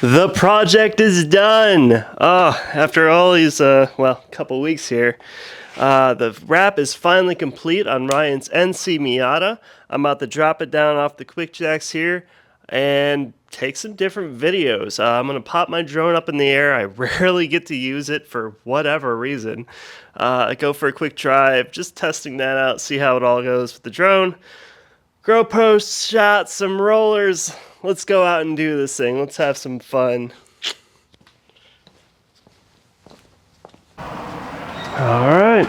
The project is done. After all these, couple weeks here, the wrap is finally complete on Ryan's NC Miata. I'm about to drop it down off the quick jacks here and take some different videos. I'm going to pop my drone up in the air. I rarely get to use it for whatever reason. Go for a quick drive, just testing that out, see how it all goes with the drone. GoPro shots, some rollers. Let's go out and do this thing. Let's have some fun. All right,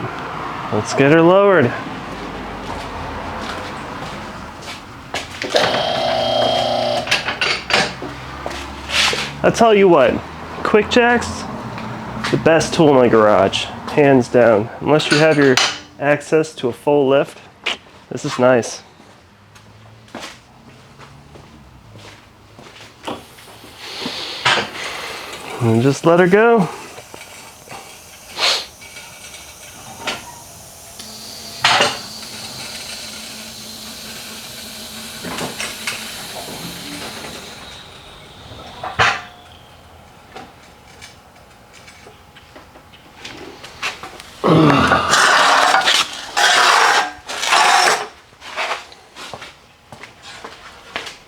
let's get her lowered. I'll tell you what, quick jacks, the best tool in my garage, hands down. Unless you have your access to a full lift, this is nice. And just let her go.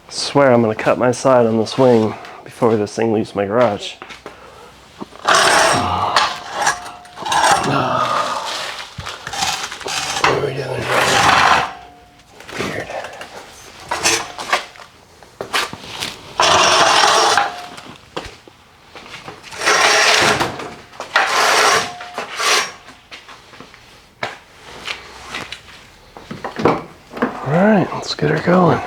I swear I'm going to cut my side on this wing before this thing leaves my garage. What are we doing here? Weird. All right, let's get her going.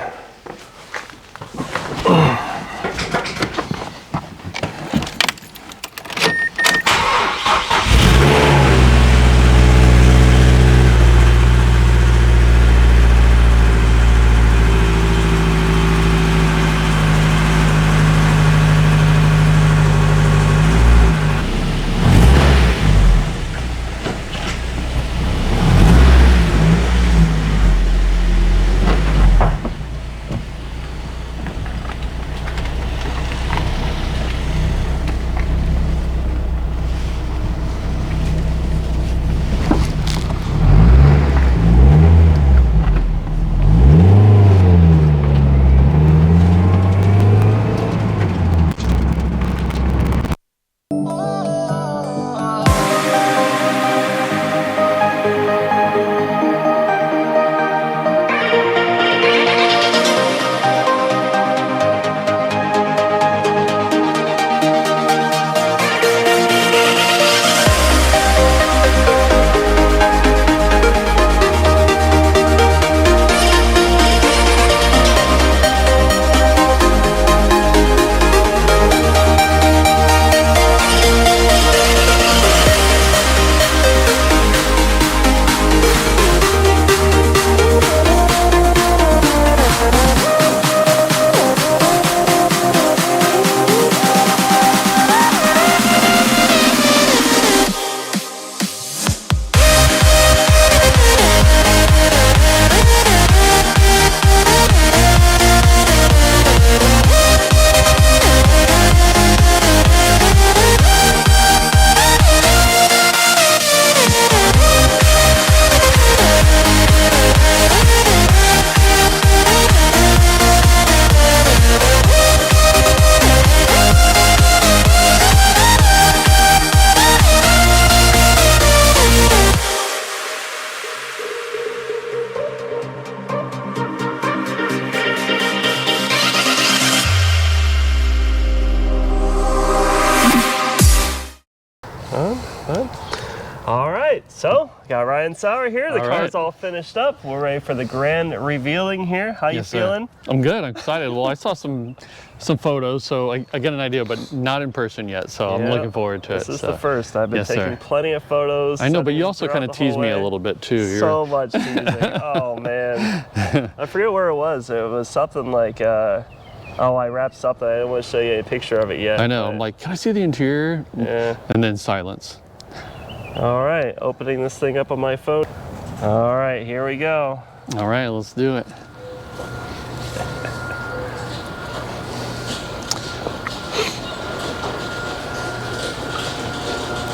All right, so got Ryan Sauer here. The car's all finished up. We're ready for the grand revealing here. How you feeling? I'm good. I'm excited. Well, I saw some photos, so I get an idea, but not in person yet. So I'm looking forward to it. This is the first. I've been taking plenty of photos. I know, but you also kind of teased me a little bit too. So much teasing. Oh man, I forget where it was. It was something like. Oh, I wrapped something. I didn't want to show you a picture of it yet. I know. I'm like, can I see the interior? Yeah. And then silence. All right, opening this thing up on my phone. All right, here we go. All right, let's do it.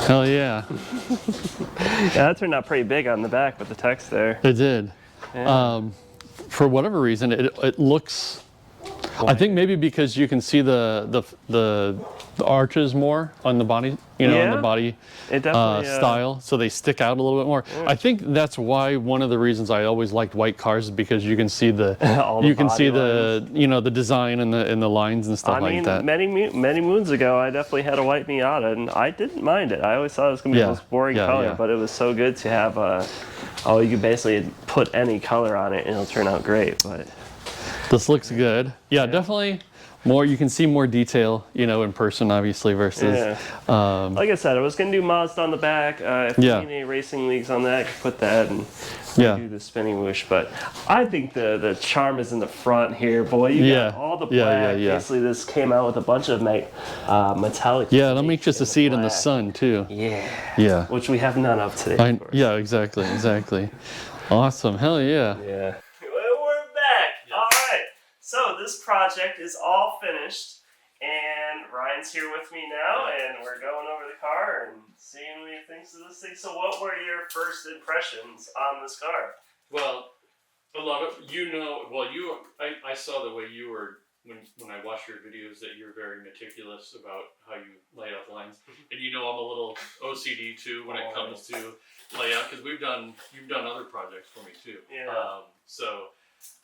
Hell yeah. Yeah, that turned out pretty big on the back with the text there. It did. Yeah. For whatever reason, it looks. I think maybe because you can see the arches more on the body, you know, on the Yeah, body it definitely style, so they stick out a little bit more. I think that's why one of the reasons I always liked white cars is because you can see the All the you can see body the you know the design and the lines and stuff I mean, like that. many moons ago, I definitely had a white Miata, and I didn't mind it. I always thought it was gonna be Yeah, the most boring yeah, color, yeah. but it was so good to have you could basically put any color on it, and it'll turn out great. But This looks good. Yeah, definitely. More you can see more detail, you know, in person, obviously, versus. yeah. Like I said, I was gonna do Mazda on the back. If Yeah. you need any racing leagues on that, I could put that and Yeah. do the Spinnywhoosh. But I think the charm is in the front here, boy. You Yeah. got all the Yeah, black. yeah, yeah. Basically, this came out with a bunch of metallic. Yeah, and I'm anxious to in see it in the black. sun too. Yeah. Yeah. Which we have none of today. Of course. Yeah, exactly, exactly. Awesome. Hell yeah. Yeah. Well, we're back. All right. So this project is all finished, and Ryan's here with me now, and we're going over the car and seeing what he thinks of this thing. So, what were your first impressions on this car? Well, a lot of I saw the way you were when I watched your videos that you're very meticulous about how you lay out the lines, and you know I'm a little OCD too when it comes to layout because you've done other projects for me too. Yeah.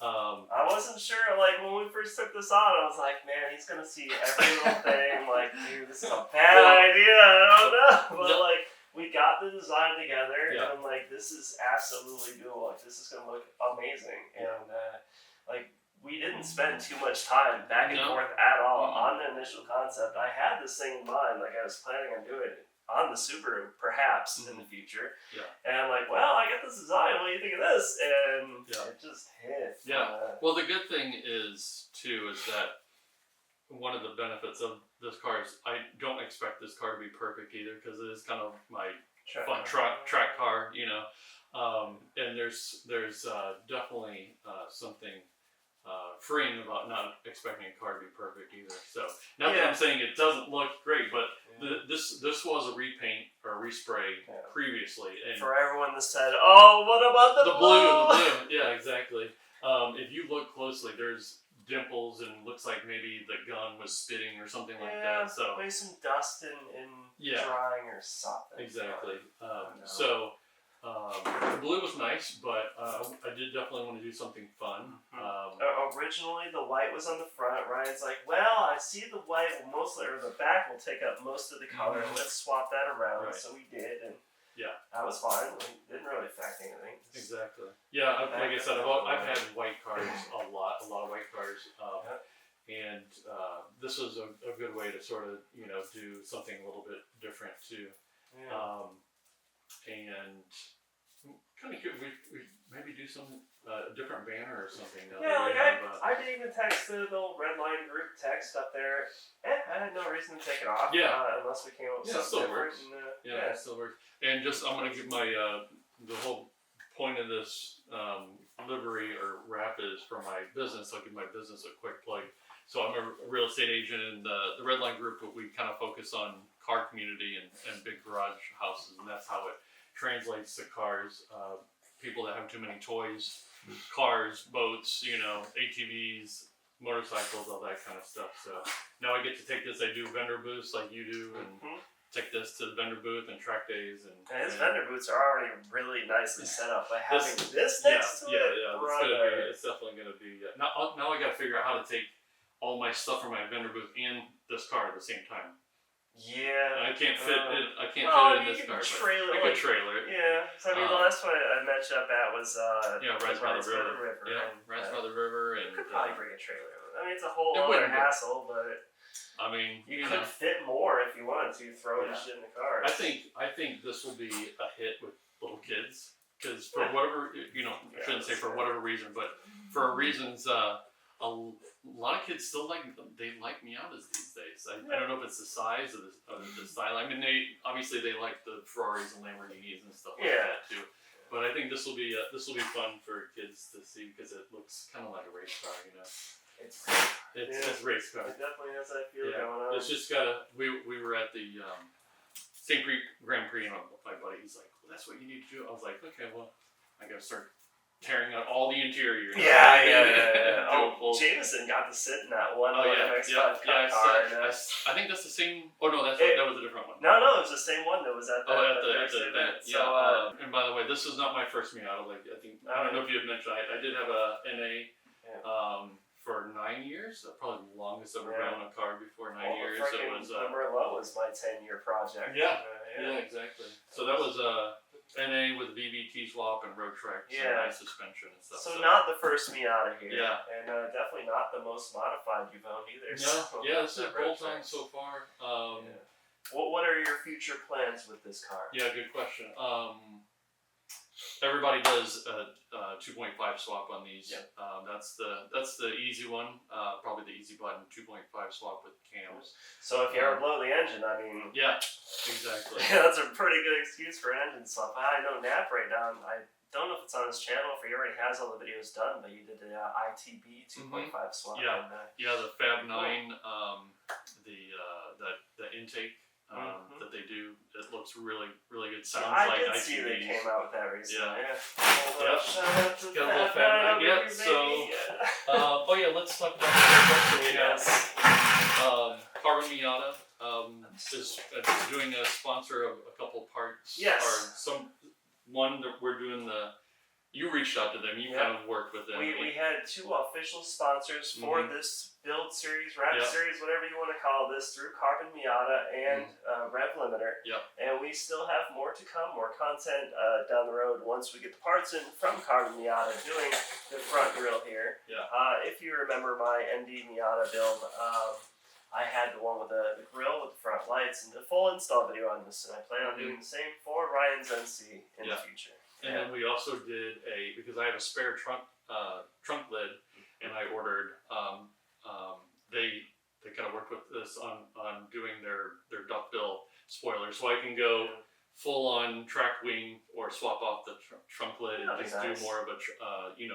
I I wasn't sure. Like when we first took this on, I was like, "Man, he's gonna see every little thing. Like, dude, this is a bad idea. I don't know." But like, we got the design together, and I'm like, "This is absolutely doable. Like, this is gonna look amazing." And like, we didn't spend too much time back and forth at all on the initial concept. I had this thing in mind. Like, I was planning on doing it on the Subaru, perhaps in the future. Yeah. And I'm like, well, I got this design. What do you think of this? And it just hit. Yeah. Well, the good thing is that one of the benefits of this car is I don't expect this car to be perfect either because it is kind of my fun track car, you know. And there's definitely something freeing about not expecting a car to be perfect either. So not that I'm saying it doesn't look great, but this was a repaint or a respray previously. And for everyone that said, "Oh, what about the blue?" The blue. Yeah, exactly. If you look closely, there's dimples and looks like maybe the gun was spitting or something like that. So maybe some dust in drying or something. Exactly. The blue was nice, but I did definitely want to do something fun. Originally, the white was on the front. Ryan's like, "Well, I see the white will mostly, or the back will take up most of the color. Let's swap that around." Right. So we did, and that was fine. We didn't really affect anything. Exactly. Yeah, like I said, I've had white cars a lot of white cars, and this was a good way to sort of do something a little bit different too. Yeah. And kind of cute. We maybe do some different banner or something. I did even text the little red line group text up there. I had no reason to take it off. Unless we came up with something different. It still works. And just I'm gonna give my the whole point of this livery or wrap is for my business. I'll give my business a quick plug. So I'm a real estate agent in the Red Line Group, but we kind of focus on car community and big garage houses, and that's how it translates to cars. People that have too many toys, cars, boats, ATVs, motorcycles, all that kind of stuff. So now I get to take this. I do vendor booths like you do, and take this to the vendor booth and track days. And his vendor booths are already really nicely set up. By having this next to it, it's definitely going to be. Now I got to figure out how to take all my stuff from my vendor booth and this car at the same time. Yeah, I can't fit it. I can't fit it in this car. Trailer, I could trailer it. Yeah, so I mean, the last one I met you up at was Rise by the River. Yeah, Rise by the River, and you could probably bring a trailer. I mean, it's a whole other hassle, but I mean, you could fit more if you wanted to. Throw this shit in the car. I think this will be a hit with little kids because for whatever I shouldn't say for whatever reason, but for reasons. A lot of kids still like Miatas these days. I don't know if it's the size of the style. I mean, they like the Ferraris and Lamborghinis and stuff like that too. But I think this will be fun for kids to see because it looks kind of like a race car, It's a race car. It definitely has that feel going on. It's just gotta. We were at the St. Grand Prix, and my buddy, he's like, well, that's what you need to do. I was like, okay, well, I gotta start tearing out all the interior. Yeah. Oh, Jameson got to sit in that one. X5 car. I think that's the same. Oh no, that was a different one. No, it was the same one that was at the event. Yeah. So, and by the way, this is not my first Miata. Like I don't know if you had mentioned, I did have a NA. For 9 years, probably the longest I've ever been on a car before 9 years. It was Merlot was my 10-year project. Yeah, exactly. So that was NA with VVT swap and road tracks and nice suspension and stuff. So not the first Miata here. Yeah. And definitely not the most modified you've owned either. No. Yeah, this is bolt-on so far. What are your future plans with this car? Yeah, good question. Everybody does a 2.5 swap on these. Yep. That's the easy one. Probably the easy button 2.5 swap with cams. So if you ever blow the engine, I mean. Yeah, exactly. That's a pretty good excuse for an engine swap. I know Nap right now. I don't know if it's on his channel, if he already has all the videos done, but he did the ITB 2.5 swap. Yeah. The Fab 9, the intake. That they do, it looks really, really good. Sounds like ITVs. I did see they came out with that recently. Yeah. Got a little Fab 9. Yeah. So, let's talk about the we have. Carbon Miata is doing a sponsor of a couple parts. Yes. Or one that we're doing you reached out to them. You kind of worked with them. We had 2 official sponsors for this build series, wrap series, whatever you want to call this, through Carbon Miata and Rev Limiter. Yep. And we still have more to come, more content down the road once we get the parts in from Carbon Miata doing the front grille here. Yeah. If you remember my ND Miata build, I had the one with the grill with the front lights and the full install video on this, and I plan on doing the same for Ryan's NC in the future. And then we also did because I have a spare trunk lid, and I ordered. They kind of worked with us on doing their duckbill spoiler, so I can go full on track wing or swap off the trunk lid and just do more of a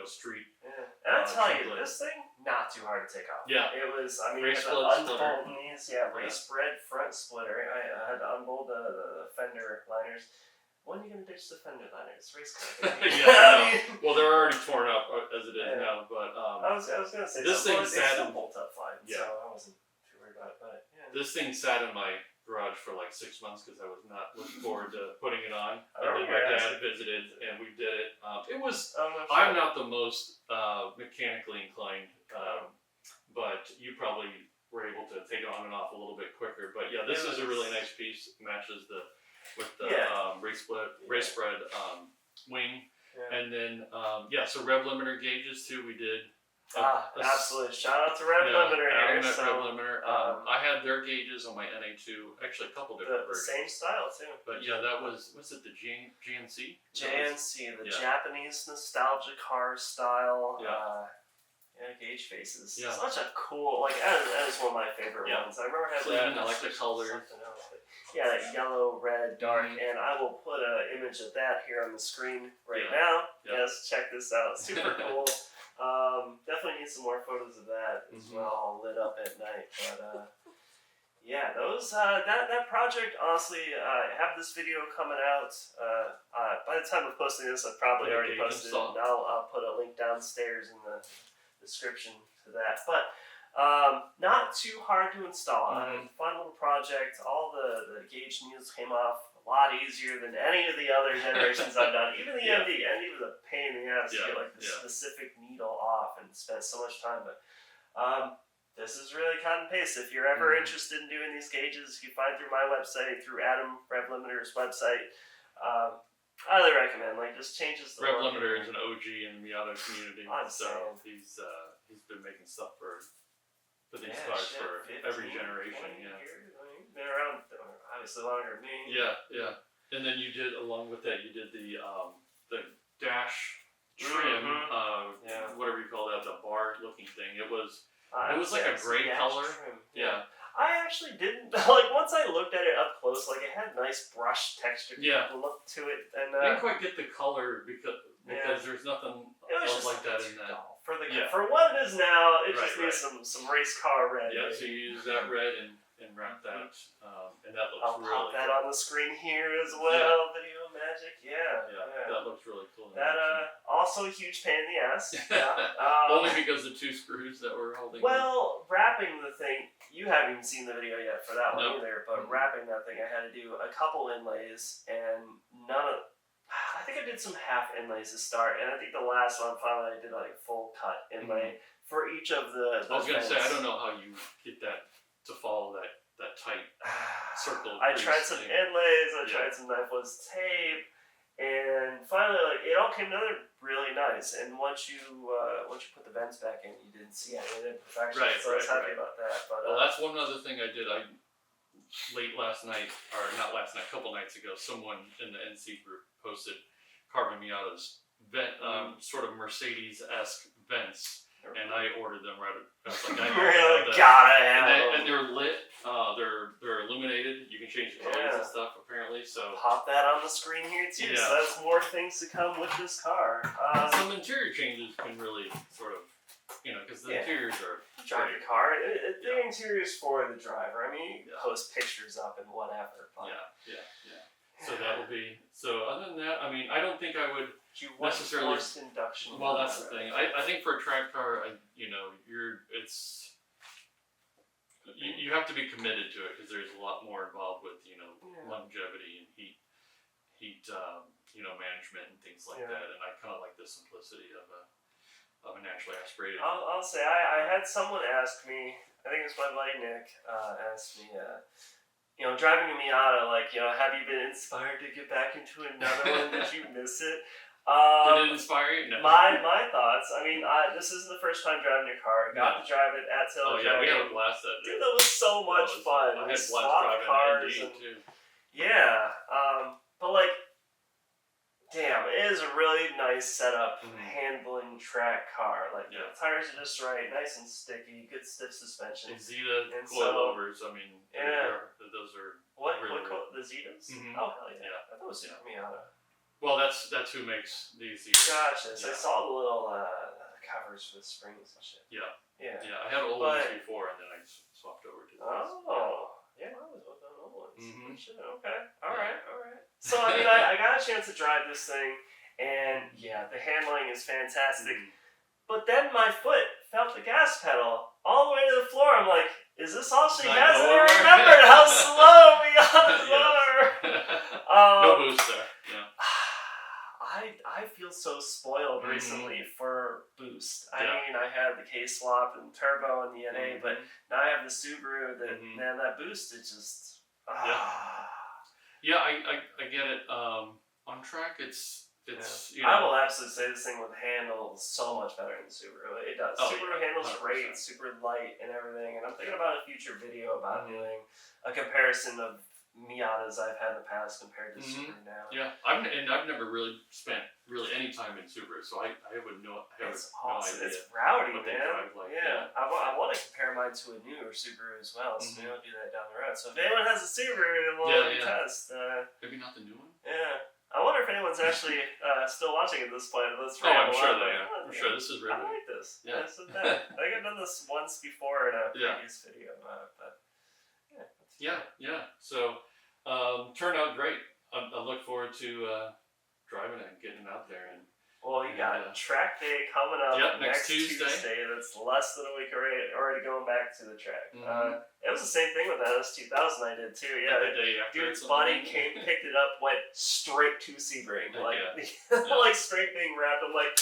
street. Yeah. And I tell you, this thing not too hard to take off. Yeah. It was. I mean, race unbolt these. Race bred front splitter. I had to unbolt the fender liners. When are you going to ditch the fender liners? Race car. Well, they're already torn up as it is now, but I was going to say this thing sat in bolt up fine, so I wasn't too worried about it. But this thing sat in my garage for like 6 months because I was not looking forward to putting it on. And then my dad visited, and we did it. It was. I'm not the most mechanically inclined, but you probably were able to take it on and off a little bit quicker. But yeah, this is a really nice piece. Matches with the race spread wing, and then so Rev Limiter gauges too. We did. Absolutely! Shout out to Rev Limiter here. Rev Limiter. I had their gauges on my NA2. Actually, a couple different versions. The same style too. But that was it the JNC? JNC, the Japanese nostalgia car style. Gauge faces. Such a cool, that is one of my favorite ones. I remember having that. I like the colors. That yellow, red, dark, and I will put an image of that here on the screen now. Yes, check this out. Super cool. Definitely need some more photos of that as well, all lit up at night. But those that project, honestly, I have this video coming out. By the time of posting this, I've probably already posted it, and I'll put a link downstairs in the description to that. But not too hard to install. Fun little project. All the gauge needles came off a lot easier than any of the other generations I've done. Even the MD. MD was a pain in the ass to get the specific needle off and spent so much time. But this is really cut and paste. If you're ever interested in doing these gauges, you can find through my website, through Adam Rev Limiter's website. Highly recommend. Just changes the Rev Limiter is an OG in the Miata community. So he's been making stuff for these cars for every generation. Years. He's been around obviously longer than me. Yeah. And then you did, along with that, you did the dash trim, whatever you call that, the bar looking thing. It was like a gray color. Trim. Yeah. I actually didn't once I looked at it up close. It had nice brush texture look to it, and I didn't quite get the color because there's nothing else like that in that. For what it is now, it just needs some race car red. Yeah, so you use that red and wrap that, and that looks I'll really pop that cool. on the screen here as well. Video magic, Yeah, that looks really cool. That also a huge pain in the ass. Yeah. Only because the 2 screws that were holding. Well, wrapping the thing, you haven't even seen the video yet for that one Nope. either. But wrapping that thing, I had to do a couple inlays, and I think I did some half inlays to start, and I think the last one finally I did like a full cut inlay for each of the. I was gonna say I don't know how you get that to follow that tight circle. I tried some inlays. I tried some knifeless tape. And finally, like, it all came together really nice. And once you put the vents back in, you didn't see any of the imperfections. So I was happy about that. But well, that's one other thing I did. Late last night, or not last night, a couple nights ago, someone in the NC group posted Carbon Miata's vent, sort of Mercedes-esque vents, and I ordered them right. I was like, I really gotta have them. And they're lit. They're illuminated. You can change the colors and stuff. Apparently, so pop that on the screen here too. Yeah. So that's more things to come with this car. Some interior changes can really sort of, because the interiors are drive your car. The interior's for the driver. I mean, you can post pictures up and whatever. But yeah. So that will be. So other than that, I mean, I don't think I would necessarily. Forced induction. Well, that's the thing. I think for a track car, you have to be committed to it because there's a lot more involved with longevity and heat management and things like that. And I kind of like the simplicity of a naturally aspirated. I'll say I had someone ask me. I think it was my buddy Nick. Asked me. Driving a Miata, have you been inspired to get back into another one? Did you miss it? Did it inspire you? No. My thoughts. I mean, this isn't the first time driving your car. I got to drive it at Taylor. Oh yeah, we had a blast that day. Dude, that was so much fun. I had a blast driving cars too. Yeah, but damn, it is a really nice setup, handling track car. The tires are just right, nice and sticky, good stiff suspension. And Zeta coilovers. I mean, those are the Zetas? Oh hell yeah! I thought it was Super Miata. Well, that's who makes these Zetas. Gotcha. So I saw the little covers for the springs and shit. Yeah. I had old ones before, and then I swapped over to these. Oh. Yeah, I was with the old ones. Shit, okay. All right. So, I mean, I got a chance to drive this thing, and the handling is fantastic. But then my foot felt the gas pedal all the way to the floor. I'm like, is this all she has? And I remembered how slow Miatas are. No boost there. Yeah. I feel so spoiled recently for boost. I mean, I had the K-Swap and turbo and the NA, but now I have the Subaru. Man, that boost is just. Yeah, I get it. On track, it's. I will absolutely say this thing would handle so much better than the Subaru. It does. Subaru handles 100%. Great, super light and everything. And I'm thinking about a future video about doing a comparison of Miatas I've had in the past compared to Subaru now. Yeah, I've never really spent any time in Subaru, so I would know. It's awesome. It's rowdy, man. Like, I want to compare mine to a newer Subaru as well, so maybe I'll do that down the road. So if anyone has a Subaru, we'll test. Maybe not the new one. Yeah. I wonder if anyone's actually still watching at this point. I'm sure they are. I'm sure this is really. I like this. Yeah. This is bad. I think I've done this once before in a previous video about it, but So, turned out great. I look forward to driving it and getting it out there. Well, you got track day coming up next Tuesday. That's less than a week already going back to the track. It was the same thing with that S2000 I did too. Yeah, the day after. Dude's buddy came, picked it up, went straight to Sebring, straight being wrapped. I'm like,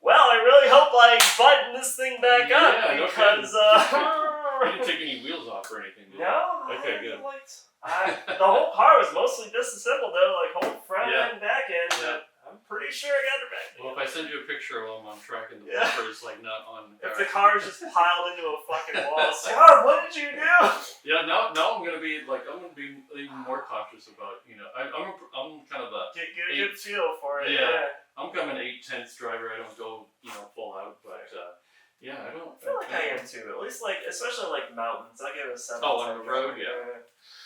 well, I really hope I button this thing back up because you didn't take any wheels off or anything, did you? No. Okay, good. The whole car was mostly disassembled though, whole front end, back end. Yeah. I'm pretty sure I got it back. Well, if I send you a picture while I'm on track and the bumper is not on. If the car's just piled into a fucking wall, it's like, oh, what did you do? Yeah, now I'm gonna be even more cautious about I'm kind of a get a good feel for it. Yeah. I'm kind of an 8/10 driver. I don't go full out, but I don't. I feel like I am too. At least especially mountains. I give it a 7. Oh, on the road,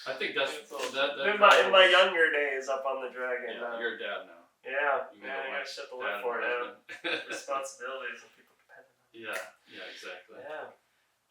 I think that's in my younger days up on the Dragon. Yeah, you're a dad now. Yeah, I gotta shut the lid for it now. Responsibilities and people depend on it. Yeah, exactly. Yeah.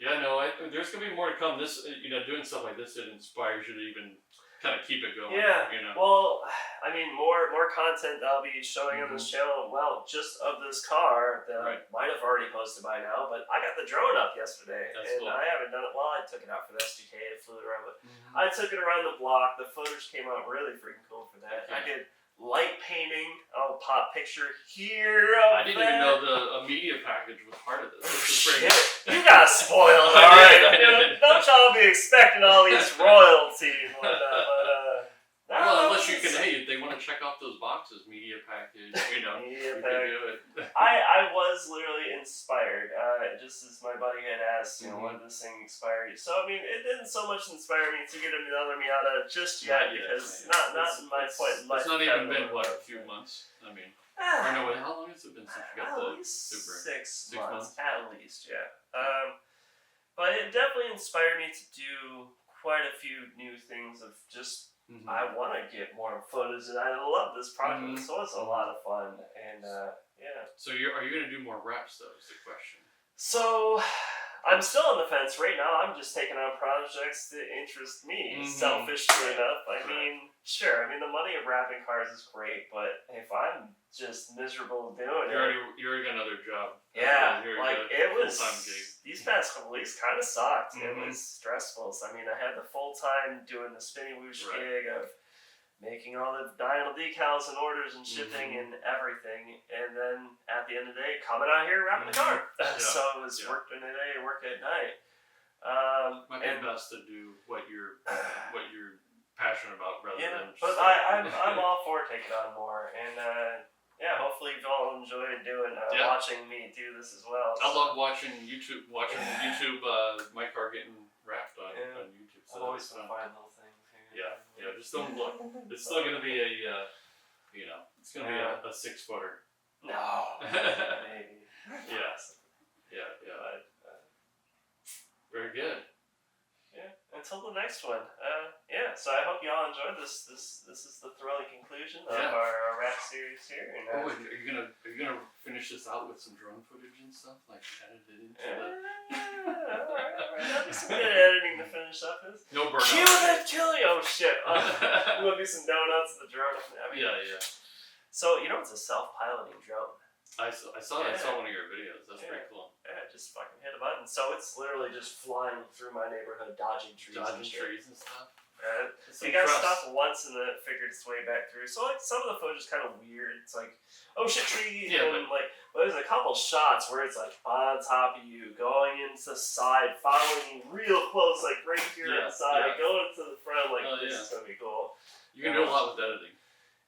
Yeah, no, there's gonna be more to come. This, doing stuff like this, it inspires you to even kind of keep it going. Yeah. You know. Well, I mean, more content I'll be showing on this channel. Well, just of this car that I might have already posted by now, but I got the drone up yesterday, That's and cool. I haven't done it. Well, I took it out for the SGK. I flew it around, but I took it around the block. The photos came out really freaking cool for that. I did light painting. I'll pop picture here. I didn't even know a media package was part of this. Shit, you got spoiled. All right, don't y'all be expecting all these royalties and whatnot, but well, unless you can, they want to check off those boxes, media package, media you package. can do it. I was literally inspired, just as my buddy had asked, what did this thing inspire you? So I mean, it didn't so much inspire me to get another Miata just yet, because not my point in life. It's not even been a few months. I mean, or no, how long has it been since you got the Super? 6 months, at least, yeah. But it definitely inspired me to do quite a few new things of just. I want to get more photos, and I love this project, so it's a lot of fun, and yeah. So are you going to do more reps, though, is the question? So, I'm still on the fence. Right now, I'm just taking on projects that interest me, selfishly enough. I mean, sure, the money of wrapping cars is great, but if I'm just miserable doing it... You already got another job. Yeah, it was... Gig. These past couple weeks kind of sucked. It was stressful. So, I had the full-time doing the Spinnywhoosh gig of making all the dial decals and orders and shipping and everything. And then at the end of the day, coming out here wrapping the car. So it was work during the day, work at night. Might be best to do what you're passionate about rather than. But I'm all for taking on more, and hopefully you all enjoy watching me do this as well. I love watching YouTube. My car getting wrapped on YouTube. So I'm always gonna find little things. Yeah, just don't look. It's still gonna be it's gonna be a 6-footer. No, maybe. Yeah. Very good. Yeah. Until the next one. So I hope y'all enjoyed this. This is the thrilling conclusion of our wrap series here. And, are you gonna finish this out with some drone footage and stuff, like edited into Alright. That'll be some good editing to finish up this. No burnout. Cue that killing! Oh shit! We'll do some donuts of the drone. Yeah. So it's a self-piloting drone. I saw that. I saw one of your videos. That's pretty cool. Yeah, just fucking hit a button. So it's literally just flying through my neighborhood, dodging trees and stuff. It got stuck once and then it figured its way back through. So some of the footage is kind of weird. It's like, oh shit, tree. Yeah, but there's a couple shots where it's like on top of you, going into the side, following you real close, like right here on the side, going to the front. This is gonna be cool. You can do a lot with editing.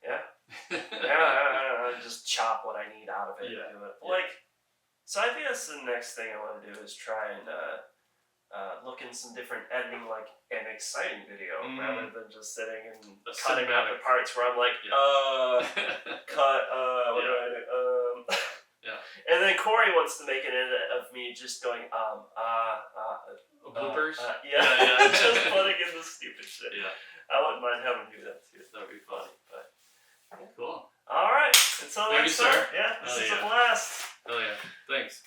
Yeah. I just chop what I need out of it and do it. So I think that's the next thing I want to do is try and look in some different editing, like an exciting video, rather than just sitting and cutting out the parts where I'm like, cut, what do I do? And then Corey wants to make an edit of me just going, bloopers? Just putting in the stupid shit. Yeah. I wouldn't mind having him do that too. That would be funny. But cool. All right. Until next time. Sir. Yeah, this is a blast. Hell yeah. Thanks.